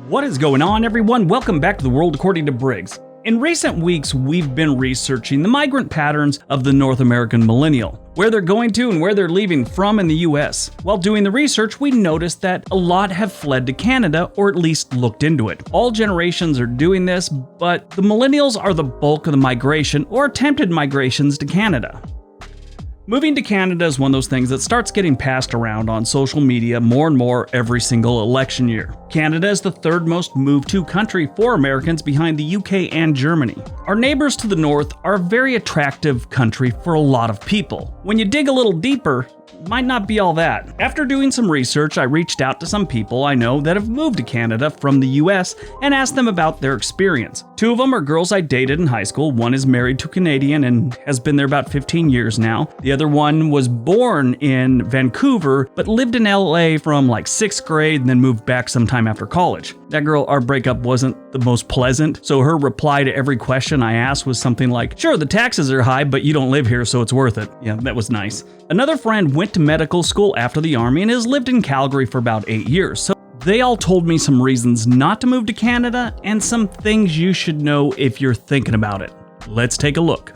What is going on, everyone? Welcome back to the world according to Briggs. In recent weeks, we've been researching the migrant patterns of the North American millennial, where they're going to and where they're leaving from in the US. While doing the research, we noticed that a lot have fled to Canada, or at least looked into it. All generations are doing this, but the millennials are the bulk of the migration or attempted migrations to Canada. Moving to Canada is one of those things that starts getting passed around on social media more and more every single election year. Canada is the third most moved to country for Americans behind the UK and Germany. Our neighbors to the north are a very attractive country for a lot of people. When you dig a little deeper, it might not be all that. After doing some research, I reached out to some people I know that have moved to Canada from the US and asked them about their experience. Two of them are girls I dated in high school. One is married to a Canadian and has been there about 15 years now. The other one was born in Vancouver, but lived in LA from like 6th grade and then moved back sometime after college. That girl, our breakup wasn't the most pleasant, so her reply to every question I asked was something like, "Sure, the taxes are high, but you don't live here, so it's worth it." Yeah, that was nice. Another friend went to medical school after the army and has lived in Calgary for about 8 years, so they all told me some reasons not to move to Canada and some things you should know if you're thinking about it. Let's take a look.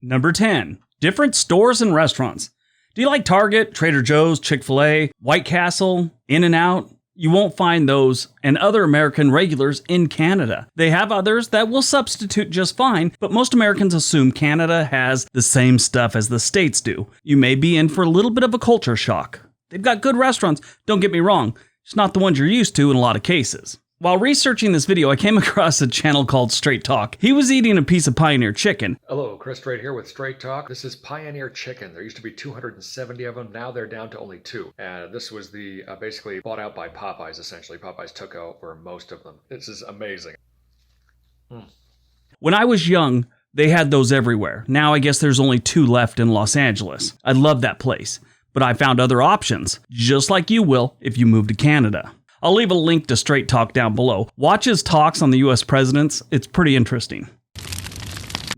Number 10. Different stores and restaurants. Do you like Target, Trader Joe's, Chick-fil-A, White Castle, In-N-Out? You won't find those and other American regulars in Canada. They have others that will substitute just fine, but most Americans assume Canada has the same stuff as the States do. You may be in for a little bit of a culture shock. They've got good restaurants, don't get me wrong. It's not the ones you're used to in a lot of cases. While researching this video, I came across a channel called Straight Talk. He was eating a piece of Pioneer chicken. Hello, Chris Strait here with Straight Talk. This is Pioneer chicken. There used to be 270 of them. Now they're down to only 2. And this was the basically bought out by Popeyes, essentially. Popeyes took over most of them. This is amazing. When I was young, they had those everywhere. Now I guess there's only 2 left in Los Angeles. I love that place. But I found other options, just like you will if you move to Canada. I'll leave a link to Straight Talk down below. Watch his talks on the US presidents. It's pretty interesting.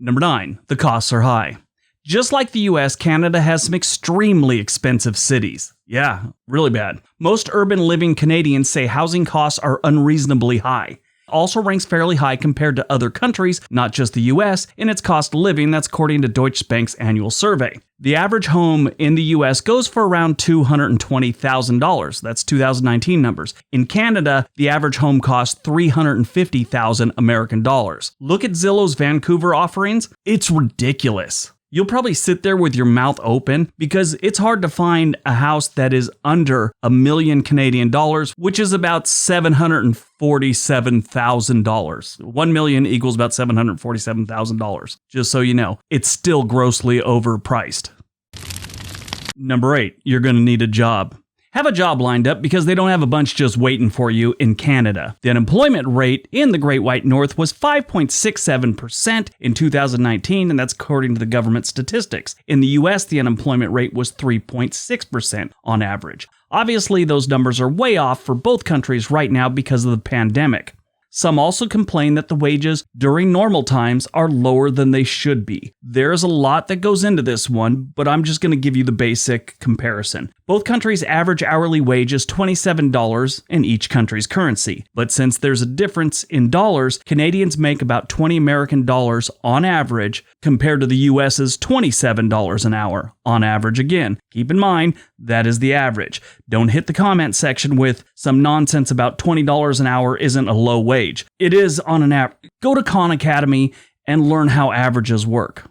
Number 9. The costs are high. Just like the US, Canada has some extremely expensive cities. Yeah, really bad. Most urban living Canadians say housing costs are unreasonably high. Also ranks fairly high compared to other countries, not just the US, in its cost of living. That's according to Deutsche Bank's annual survey. The average home in the US goes for around $220,000. That's 2019 numbers. In Canada, the average home costs $350,000 American dollars. Look at Zillow's Vancouver offerings. It's ridiculous. You'll probably sit there with your mouth open because it's hard to find a house that is under $1 million Canadian dollars, which is about $747,000. 1 million equals about $747,000. Just so you know, it's still grossly overpriced. Number 8, you're going to need a job. Have a job lined up because they don't have a bunch just waiting for you in Canada. The unemployment rate in the Great White North was 5.67% in 2019, and that's according to the government statistics. In the US, the unemployment rate was 3.6% on average. Obviously, those numbers are way off for both countries right now because of the pandemic. Some also complain that the wages during normal times are lower than they should be. There's a lot that goes into this one, but I'm just going to give you the basic comparison. Both countries' average hourly wage is $27 in each country's currency. But since there's a difference in dollars, Canadians make about $20 American dollars on average compared to the US's $27 an hour on average again. Keep in mind, that is the average. Don't hit the comment section with some nonsense about $20 an hour isn't a low wage. It is on an average. Go to Khan Academy and learn how averages work.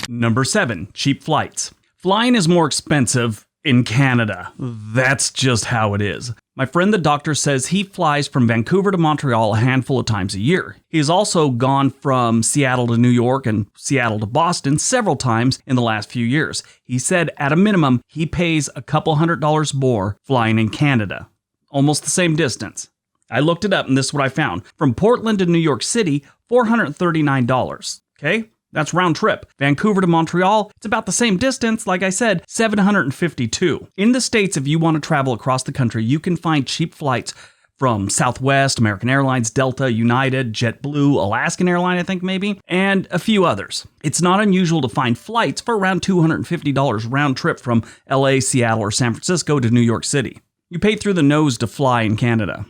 Number 7, cheap flights. Flying is more expensive in Canada. That's just how it is. My friend the doctor says he flies from Vancouver to Montreal a handful of times a year. He's also gone from Seattle to New York and Seattle to Boston several times in the last few years. He said at a minimum, he pays a couple $100 more flying in Canada. Almost the same distance. I looked it up and this is what I found. From Portland to New York City, $439. Okay? That's round trip. Vancouver to Montreal, it's about the same distance, like I said, $752. In the States, if you want to travel across the country, you can find cheap flights from Southwest, American Airlines, Delta, United, JetBlue, Alaskan Airline, I think maybe, and a few others. It's not unusual to find flights for around $250 round trip from LA, Seattle, or San Francisco to New York City. You pay through the nose to fly in Canada.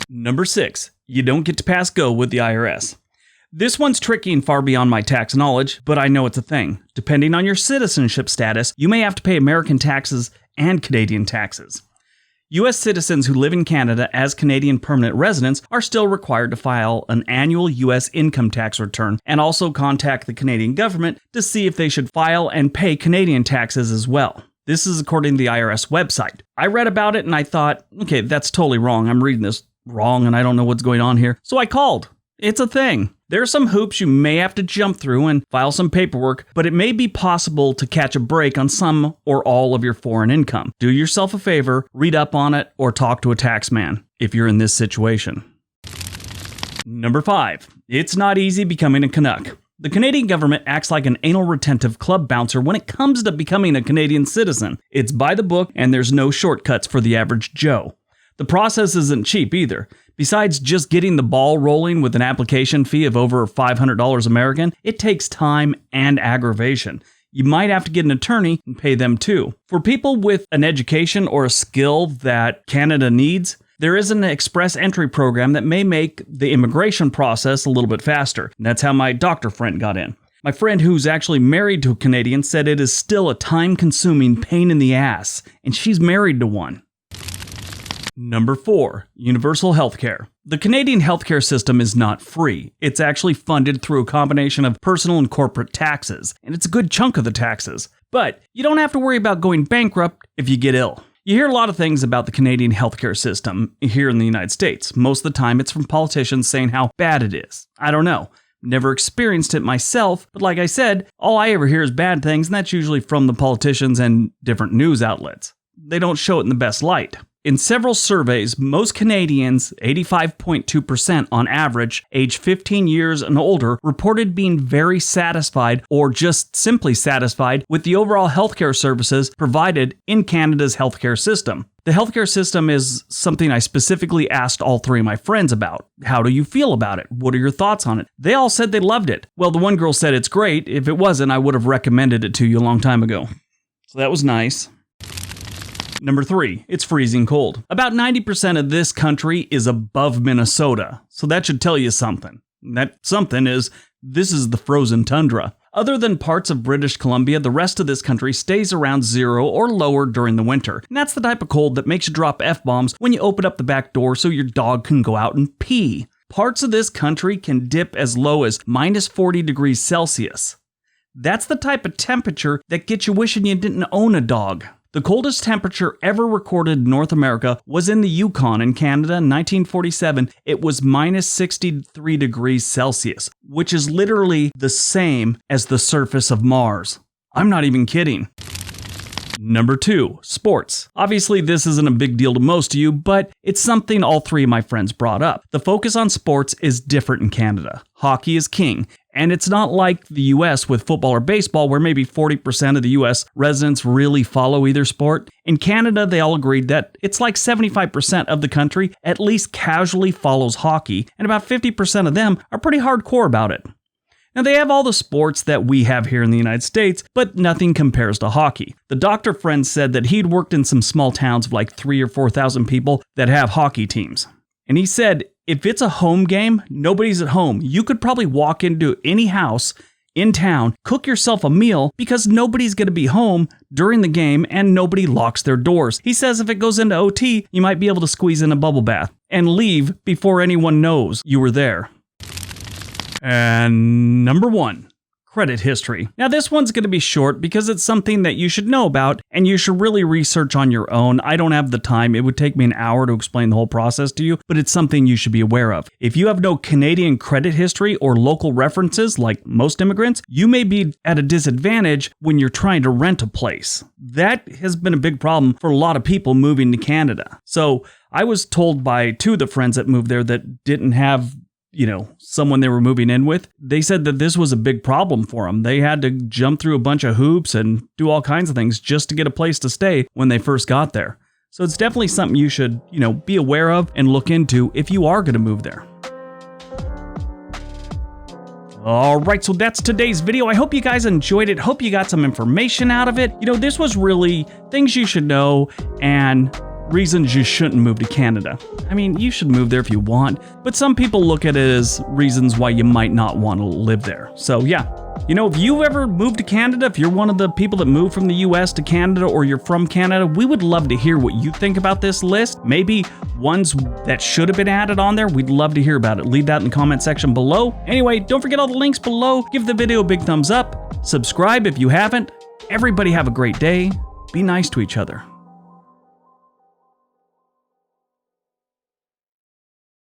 Number 6. You don't get to pass go with the IRS. This one's tricky and far beyond my tax knowledge, but I know it's a thing. Depending on your citizenship status, you may have to pay American taxes and Canadian taxes. U.S. citizens who live in Canada as Canadian permanent residents are still required to file an annual U.S. income tax return and also contact the Canadian government to see if they should file and pay Canadian taxes as well. This is according to the IRS website. I read about it and I thought, okay, that's totally wrong. I'm reading this wrong and I don't know what's going on here. So I called. It's a thing. There are some hoops you may have to jump through and file some paperwork, but it may be possible to catch a break on some or all of your foreign income. Do yourself a favor, read up on it, or talk to a tax man if you're in this situation. Number 5. It's not easy becoming a Canuck. The Canadian government acts like an anal retentive club bouncer when it comes to becoming a Canadian citizen. It's by the book and there's no shortcuts for the average Joe. The process isn't cheap either. Besides just getting the ball rolling with an application fee of over $500 American, it takes time and aggravation. You might have to get an attorney and pay them too. For people with an education or a skill that Canada needs, there is an express entry program that may make the immigration process a little bit faster. And that's how my doctor friend got in. My friend who's actually married to a Canadian said it is still a time-consuming pain in the ass, and she's married to one. Number 4. Universal healthcare. The Canadian healthcare system is not free. It's actually funded through a combination of personal and corporate taxes, and it's a good chunk of the taxes. But you don't have to worry about going bankrupt if you get ill. You hear a lot of things about the Canadian healthcare system here in the United States. Most of the time it's from politicians saying how bad it is. I don't know. Never experienced it myself, but like I said, all I ever hear is bad things, and that's usually from the politicians and different news outlets. They don't show it in the best light. In several surveys, most Canadians, 85.2% on average, age 15 years and older, reported being very satisfied or just simply satisfied with the overall healthcare services provided in Canada's healthcare system. The healthcare system is something I specifically asked all 3 of my friends about. How do you feel about it? What are your thoughts on it? They all said they loved it. Well, the one girl said it's great. If it wasn't, I would have recommended it to you a long time ago. So that was nice. Number 3, it's freezing cold. About 90% of this country is above Minnesota, so that should tell you something. That something is, this is the frozen tundra. Other than parts of British Columbia, the rest of this country stays around 0 or lower during the winter. And that's the type of cold that makes you drop F-bombs when you open up the back door so your dog can go out and pee. Parts of this country can dip as low as minus 40 degrees Celsius. That's the type of temperature that gets you wishing you didn't own a dog. The coldest temperature ever recorded in North America was in the Yukon in Canada in 1947. It was minus 63 degrees Celsius, which is literally the same as the surface of Mars. I'm not even kidding. Number 2, sports. Obviously, this isn't a big deal to most of you, but it's something all 3 of my friends brought up. The focus on sports is different in Canada. Hockey is king. And it's not like the US with football or baseball where maybe 40% of the US residents really follow either sport. In Canada, they all agreed that it's like 75% of the country at least casually follows hockey, and about 50% of them are pretty hardcore about it. Now, they have all the sports that we have here in the United States, but nothing compares to hockey. The doctor friend said that he'd worked in some small towns of like 3,000 or 4,000 people that have hockey teams. And he said, if it's a home game, nobody's at home. You could probably walk into any house in town, cook yourself a meal because nobody's going to be home during the game and nobody locks their doors. He says if it goes into OT, you might be able to squeeze in a bubble bath and leave before anyone knows you were there. And number 1. Credit history. Now this one's going to be short because it's something that you should know about and you should really research on your own. I don't have the time. It would take me an hour to explain the whole process to you, but it's something you should be aware of. If you have no Canadian credit history or local references like most immigrants, you may be at a disadvantage when you're trying to rent a place. That has been a big problem for a lot of people moving to Canada. So I was told by 2 of the friends that moved there that didn't have someone they were moving in with, they said that this was a big problem for them. They had to jump through a bunch of hoops and do all kinds of things just to get a place to stay when they first got there. So it's definitely something you should, be aware of and look into if you are going to move there. All right, so that's today's video. I hope you guys enjoyed it. Hope you got some information out of it. This was really things you should know and reasons you shouldn't move to Canada. I mean, you should move there if you want, but some people look at it as reasons why you might not want to live there. So yeah, if you've ever moved to Canada, if you're one of the people that moved from the US to Canada or you're from Canada, we would love to hear what you think about this list. Maybe ones that should have been added on there. We'd love to hear about it. Leave that in the comment section below. Anyway, don't forget all the links below. Give the video a big thumbs up. Subscribe if you haven't. Everybody have a great day. Be nice to each other.